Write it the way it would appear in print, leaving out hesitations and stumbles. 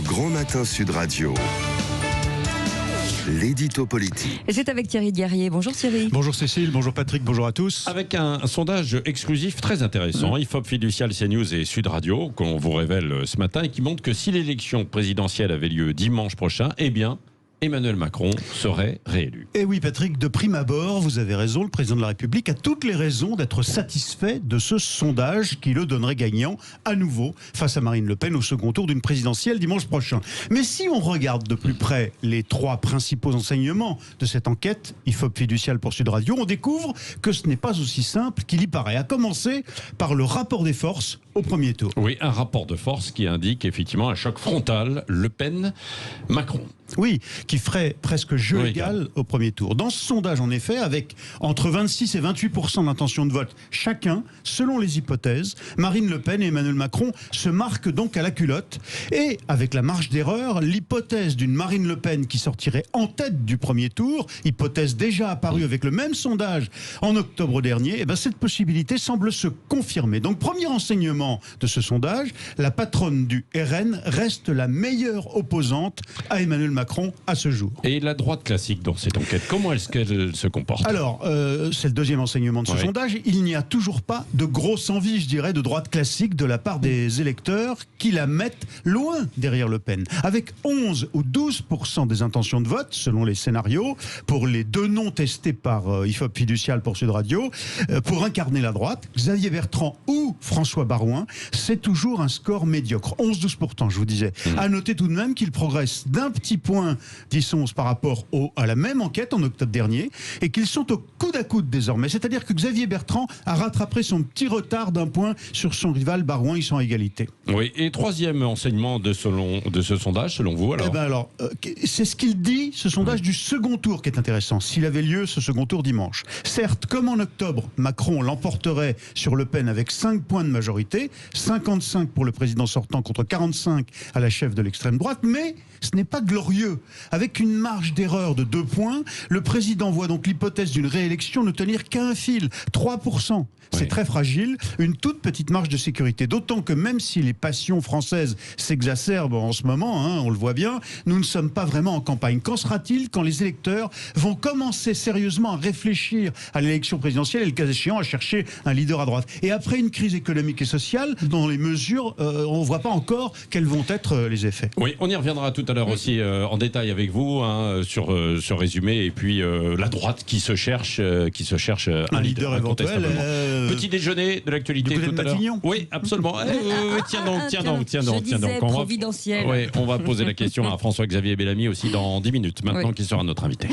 Grand Matin Sud Radio. L'édito politique. Et c'est avec Thierry Guerrier. Bonjour Thierry. Bonjour Cécile, bonjour Patrick, bonjour à tous. Avec un sondage exclusif très intéressant, IFOP Fiducial, CNews et Sud Radio, qu'on vous révèle ce matin et qui montre que si l'élection présidentielle avait lieu dimanche prochain, eh bien, Emmanuel Macron serait réélu. Et oui Patrick, de prime abord, vous avez raison, le président de la République a toutes les raisons d'être satisfait de ce sondage qui le donnerait gagnant à nouveau face à Marine Le Pen au second tour d'une présidentielle dimanche prochain. Mais si on regarde de plus près les trois principaux enseignements de cette enquête, IFOP Fiducial pour Sud Radio, on découvre que ce n'est pas aussi simple qu'il y paraît, à commencer par le rapport des forces au premier tour. Oui, un rapport de force qui indique effectivement un choc frontal Le Pen-Macron. Oui, qui ferait presque jeu égal au premier tour. Dans ce sondage, en effet, avec entre 26 et 28% d'intention de vote chacun, selon les hypothèses, Marine Le Pen et Emmanuel Macron se marquent donc à la culotte. Et avec la marge d'erreur, l'hypothèse d'une Marine Le Pen qui sortirait en tête du premier tour, hypothèse déjà apparue avec le même sondage en octobre dernier, cette possibilité semble se confirmer. Donc, premier enseignement de ce sondage, la patronne du RN reste la meilleure opposante à Emmanuel Macron à ce jour. Et la droite classique dans cette enquête, comment est-ce qu'elle se comporte? Alors, c'est le deuxième enseignement de ce sondage. Il n'y a toujours pas de grosse envie, je dirais, de droite classique de la part des électeurs qui la mettent loin derrière Le Pen. Avec 11 ou 12% des intentions de vote, selon les scénarios, pour les deux noms testés par IFOP Fiducial pour Sud Radio, pour incarner la droite, Xavier Bertrand ou François Baroin, c'est toujours un score médiocre. 11-12%, je vous disais. À noter tout de même qu'il progresse d'un petit point 10-11 par rapport à la même enquête en octobre dernier et qu'ils sont au coude à coude désormais. C'est-à-dire que Xavier Bertrand a rattrapé son petit retard d'un point sur son rival Baroin. Ils sont à égalité. Oui, et troisième enseignement de ce sondage, selon vous alors c'est ce qu'il dit, ce sondage du second tour qui est intéressant, s'il avait lieu ce second tour dimanche. Certes, comme en octobre, Macron l'emporterait sur Le Pen avec 5 points de majorité, 55 pour le président sortant contre 45 à la chef de l'extrême droite, mais ce n'est pas glorieux. Avec une marge d'erreur de 2 points, le président voit donc l'hypothèse d'une réélection ne tenir qu'à un fil, 3%. C'est très fragile, une toute petite marge de sécurité. D'autant que même si les passions françaises s'exacerbent en ce moment, on le voit bien, nous ne sommes pas vraiment en campagne. Qu'en sera-t-il quand les électeurs vont commencer sérieusement à réfléchir à l'élection présidentielle et le cas échéant à chercher un leader à droite? Et après une crise économique et sociale, dont les mesures, on ne voit pas encore quels vont être les effets. Oui, on y reviendra tout à l'heure aussi en détail avec vous sur ce résumé et puis la droite qui se cherche un leader éventuel. Petit déjeuner de l'actualité tout à l'heure. Oui, absolument. Tiens donc. Providentiel. On va poser la question à François-Xavier Bellamy aussi dans 10 minutes, maintenant qu'il sera notre invité.